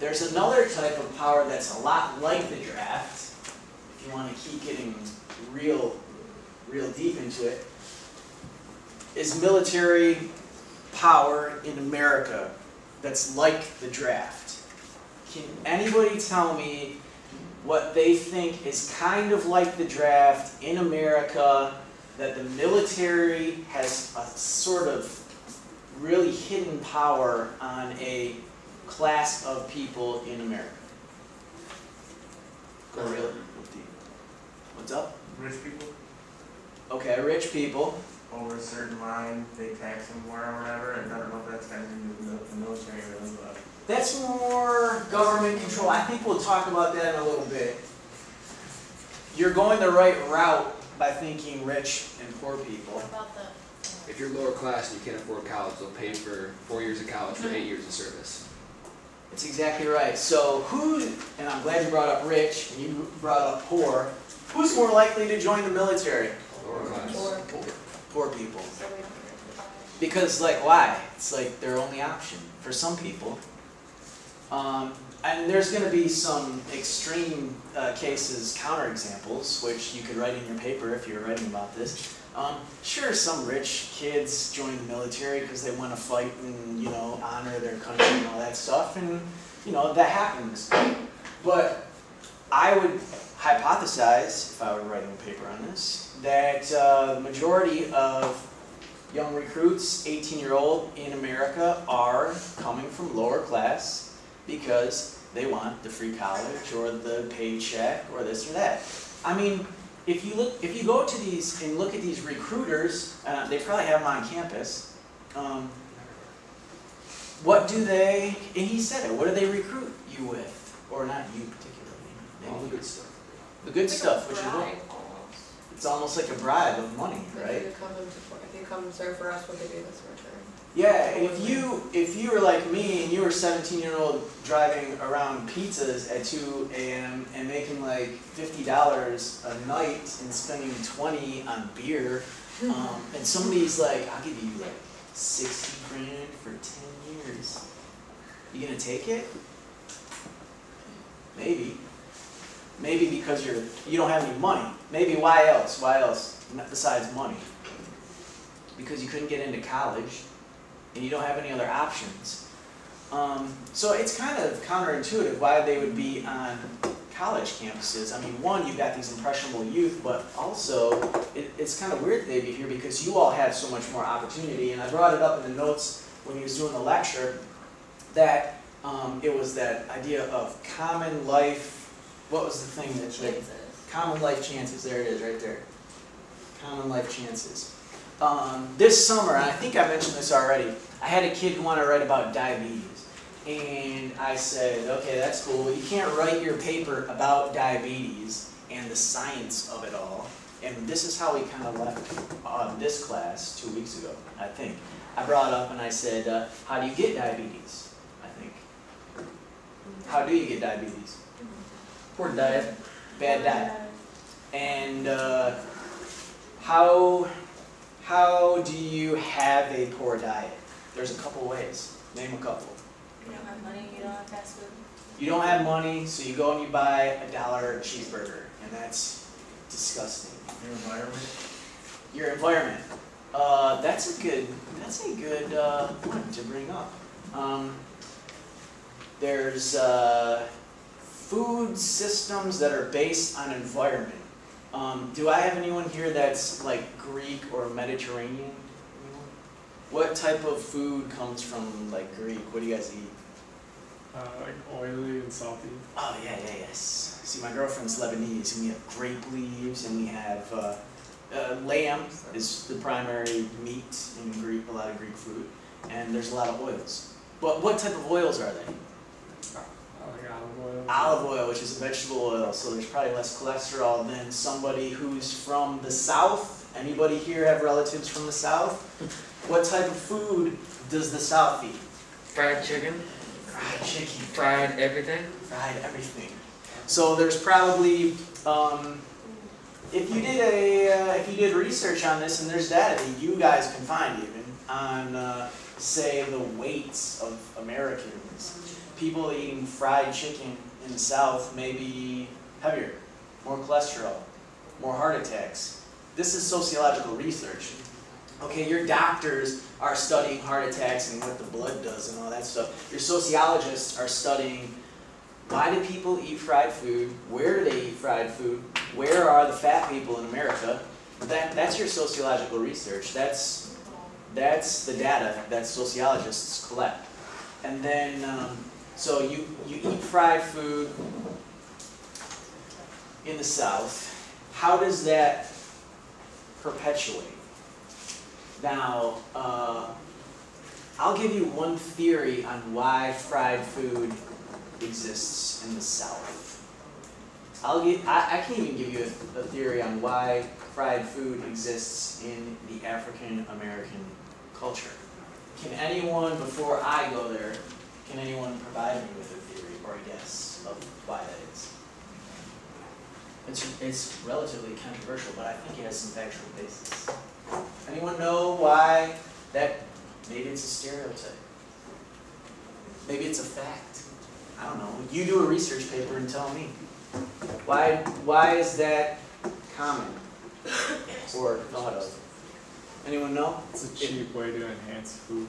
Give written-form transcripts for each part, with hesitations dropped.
There's another type of power that's a lot like the draft, if you want to keep getting real deep into it, is military power in America that's like the draft. Can anybody tell me what they think is kind of like the draft in America, that the military has a sort of really hidden power on a class of people in America? Go really deep. What's up? Rich people. Okay, rich people. Over a certain line, they tax them more or whatever, and I don't know if that's kind of the military really, but... That's more government control. I think we'll talk about that in a little bit. You're going the right route by thinking rich and poor people. What about the... If you're lower class and you can't afford college, they'll pay for 4 years of college for 8 years of service. That's exactly right. So and I'm glad you brought up rich, and you brought up poor, who's more likely to join the military? Lower class. Poor people. So we don't have to buy. Because, like, why? It's like their only option for some people. And there's going to be some extreme cases, counterexamples, which you could write in your paper if you were writing about this. Sure, some rich kids join the military because they want to fight and, honor their country and all that stuff, and, that happens. But I would hypothesize, if I were writing a paper on this, that the majority of young recruits, 18-year-old in America, are coming from lower class because they want the free college or the paycheck or this or that. I mean, if you go to these and look at these recruiters, they probably have them on campus. What do they? And he said it. What do they recruit you with, or not you particularly? All the good stuff. The good It's stuff, like which a is what? bribe almost. It's almost like a bribe of money, Like right? if you come serve for us, what they do this return. Yeah, and if you were like me and you were 17-year-old driving around pizzas at 2 a.m. and making like $50 a night and spending $20 on beer, and somebody's like, I'll give you like 60 grand for 10 years. You gonna take it? Maybe. Maybe because you don't have any money. Maybe why else? Why else besides money? Because you couldn't get into college and you don't have any other options. So it's kind of counterintuitive why they would be on college campuses. I mean, one, you've got these impressionable youth, but also it's kind of weird that they'd be here because you all have so much more opportunity. And I brought it up in the notes when he was doing the lecture that it was that idea of common life. What was the thing that Chances. Common life chances? There it is, right there. Common life chances. This summer, and I think I mentioned this already, I had a kid who wanted to write about diabetes. And I said, okay, that's cool. You can't write your paper about diabetes and the science of it all. And this is how we kind of left this class 2 weeks ago, I think. I brought up and I said, how do you get diabetes? I think. How do you get diabetes? Poor diet, bad diet. And how do you have a poor diet? There's a couple ways. Name a couple. You don't have money, you don't have fast food. You don't have money, so you go and you buy $1 cheeseburger, and that's disgusting. Your environment. Your environment. That's a good one to bring up. There's food systems that are based on environment. Do I have anyone here that's like Greek or Mediterranean? What type of food comes from like Greek? What do you guys eat? Like oily and salty. Oh yeah, yes. See, my girlfriend's Lebanese, and we have grape leaves, and we have lamb is the primary meat in Greek, a lot of Greek food, and there's a lot of oils. But what type of oils are they? Like olive oil. Olive oil, which is a vegetable oil, so there's probably less cholesterol than somebody who's from the South. Anybody here have relatives from the South? What type of food does the South eat? Fried chicken. Fried chicken. Fried everything. Fried everything. So there's probably, if you did research on this, and there's data that you guys can find even on, say, the weights of Americans. people eating fried chicken in the South may be heavier, more cholesterol, more heart attacks. This is sociological research. Okay, your doctors are studying heart attacks and what the blood does and all that stuff. Your sociologists are studying why do people eat fried food, where do they eat fried food, where are the fat people in America. That's your sociological research. That's the data that sociologists collect. And then, so you eat fried food in the South. How does that perpetuate? Now, I'll give you one theory on why fried food exists in the South. I can even give you a theory on why fried food exists in the African American culture. Can anyone, before I go there, can anyone provide me with a theory or a guess of why that is? It's relatively controversial, but I think it has some factual basis. Anyone know why that? Maybe it's a stereotype. Maybe it's a fact. I don't know. You do a research paper and tell me. Why is that common or thought of? Anyone know? It's a cheap way to enhance food.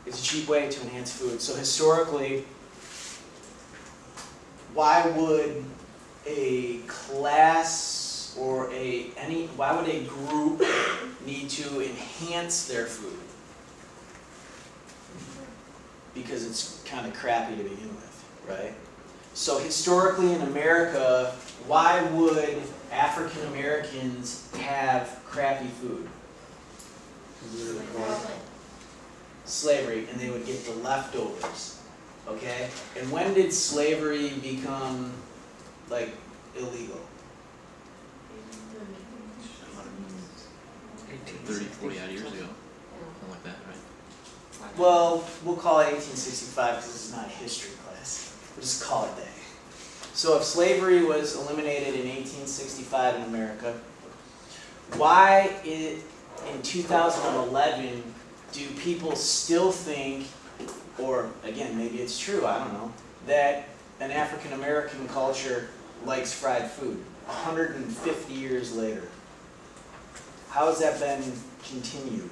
It's a cheap way to enhance food. So historically, why would a class or why would a group need to enhance their food? Because it's kind of crappy to begin with, right? So historically in America, why would African Americans have crappy food? Slavery, and they would get the leftovers, okay? And when did slavery become, like, illegal? 30, 40 odd years ago. Something like that, right? Well, we'll call it 1865 because it's not a history class. We'll just call it that. So if slavery was eliminated in 1865 in America, why in 2011 do people still think, or again, maybe it's true, I don't know, that an African American culture likes fried food 150 years later? How has that been continued?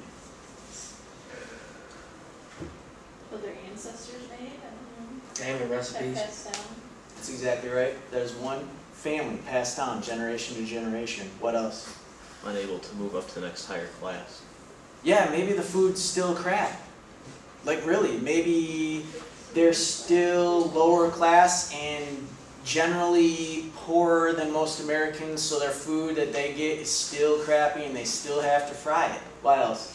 What their ancestors made, I don't know. Family That recipes. passed down. That's exactly right. There's one family passed on generation to generation. What else? Unable to move up to the next higher class. Yeah, maybe the food's still crap. Like really, maybe they're still lower class and generally poorer than most Americans, so their food that they get is still crappy and they still have to fry it. What else?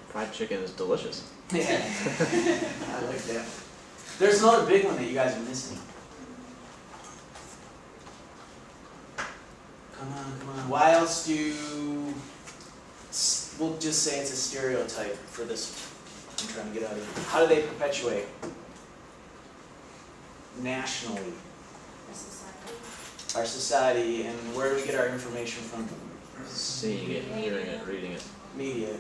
Fried chicken is delicious. Yeah, I like that. There's another big one that you guys are missing. Come on. Why else we'll just say it's a stereotype for this. I'm trying to get out of here. How do they perpetuate? Nationally. Our society, and where do we get our information from? Seeing it, hearing it, reading it. Media.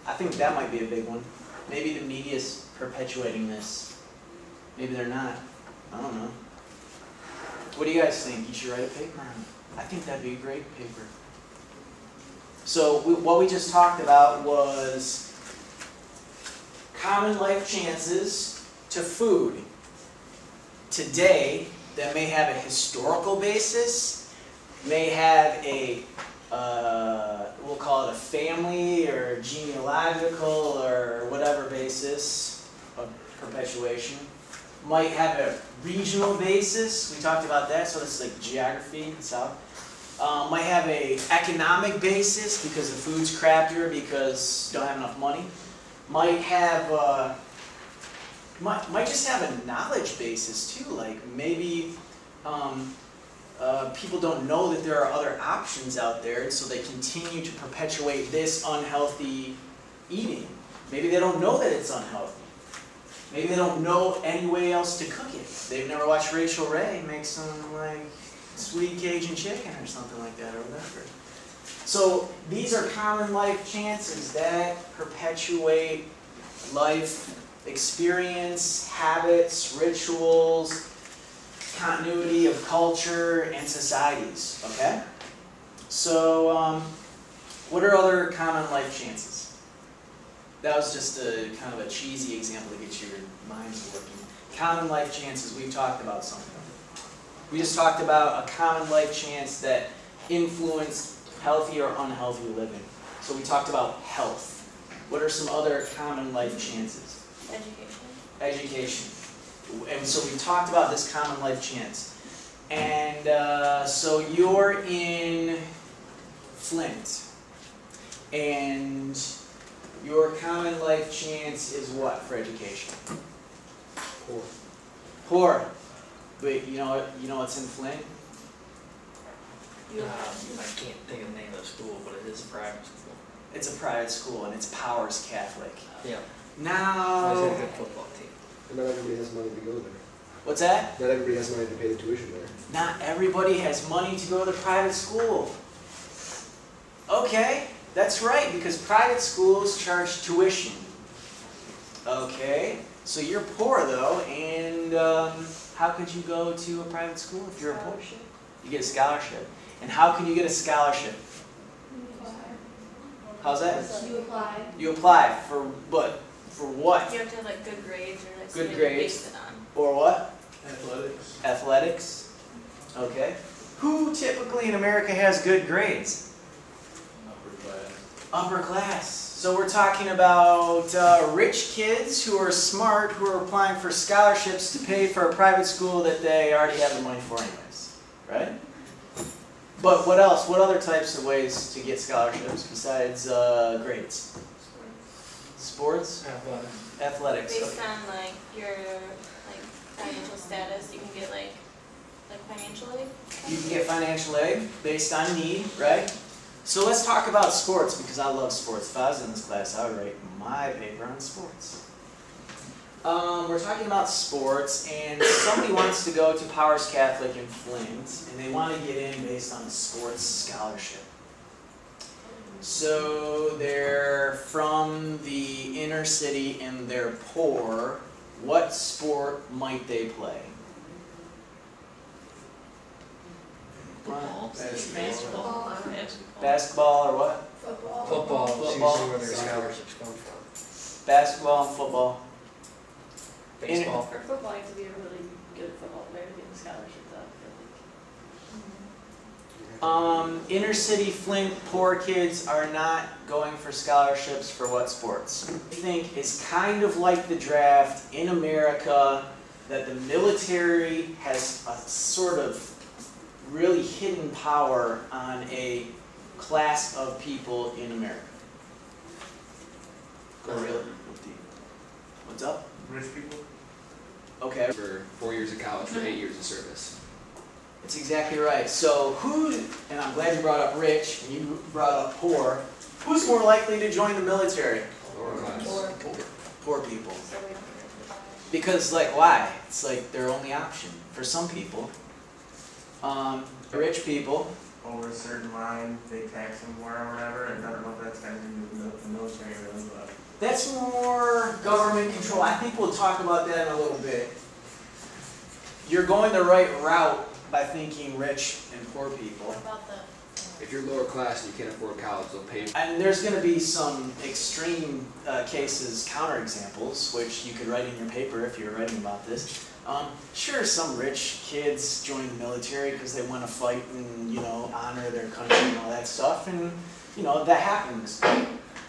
I think that might be a big one. Maybe the media's perpetuating this. Maybe they're not. I don't know. What do you guys think? You should write a paper on it. I think that'd be a great paper. So what we just talked about was common life chances to food today that may have a historical basis, may have a, we'll call it a family or genealogical or whatever basis of perpetuation, might have a regional basis. We talked about that, so that's like geography, South. Might have a economic basis because the food's crappier because you don't have enough money. Might have might just have a knowledge basis too. Like maybe people don't know that there are other options out there, and so they continue to perpetuate this unhealthy eating. Maybe they don't know that it's unhealthy. Maybe they don't know any way else to cook it. They've never watched Rachel Ray make some like sweet Cajun chicken or something like that or whatever. So these are common life chances that perpetuate life experience, habits, rituals, continuity of culture, and societies, okay? So, what are other common life chances? That was just a kind of a cheesy example to get your minds working. Common life chances, we've talked about some of them. We just talked about a common life chance that influenced healthy or unhealthy living. So we talked about health. What are some other common life chances? Education. And so we talked about this common life chance. And so you're in Flint. And your common life chance is what for education? Poor. Poor. But you know what's in Flint? I can't think of the name of the school, but it is a private school. It's a private school and it's Powers Catholic. Yeah. Now, It's a good football team. And not everybody has money to go there. what's that? Not everybody has money to pay the tuition there. Not everybody has money to go to the private school. Okay, that's right, because private schools charge tuition. Okay, so you're poor though, and how could you go to a private school if you're poor? You get a scholarship. And how can you get a scholarship? How's that? You apply. You apply for what? For what? You have to have like good grades or like Good something to grades. base it on. Or what? Athletics. Athletics. Okay. Who typically in America has good grades? Upper class. Upper class. So we're talking about rich kids who are smart, who are applying for scholarships to pay for a private school that they already have the money for anyways, right? But what else? What other types of ways to get scholarships besides grades? Sports? Athletics. Based on like your like financial status, you can get like financial aid. You can get financial aid based on need, right? So let's talk about sports because I love sports. If I was in this class, I would write my paper on sports. We're talking about sports, and somebody wants to go to Powers Catholic in Flint, and they want to get in based on a sports scholarship. So they're from the inner city and they're poor. What sport might they play? Football. Basketball. Basketball or what? Football. Football is Football. usually where their scholarships come from. Basketball and football. Baseball. For football, you have to be a really good football player to get the scholarship though, I feel like. Inner city Flint poor kids are not going for scholarships for what sports? I think it's kind of like the draft in America that the military has a sort of really hidden power on a class of people in America. Go really deep. What's up? Rich people. Okay. For 4 years of college, for 8 years of service. That's exactly right. So who, and I'm glad you brought up rich and you brought up poor, who's more likely to join the military? Lower class. Poor people. So we don't have to buy. Because like why? It's like their only option for some people. Rich people. Over a certain line, they tax them more or whatever, and I don't know if that's got anything to do with the military really, but. That's more government control. I think we'll talk about that in a little bit. You're going the right route by thinking rich and poor people. What about the If you're lower class and you can't afford college, they'll pay. And there's going to be some extreme cases, counterexamples, which you could write in your paper if you're writing about this. Sure, some rich kids join the military because they want to fight and, honor their country and all that stuff, and, that happens.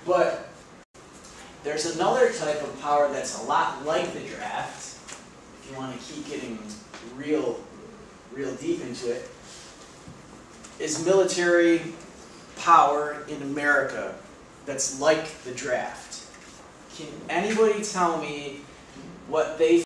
But there's another type of power that's a lot like the draft, if you want to keep getting real deep into it, is military power in America that's like the draft. Can anybody tell me what they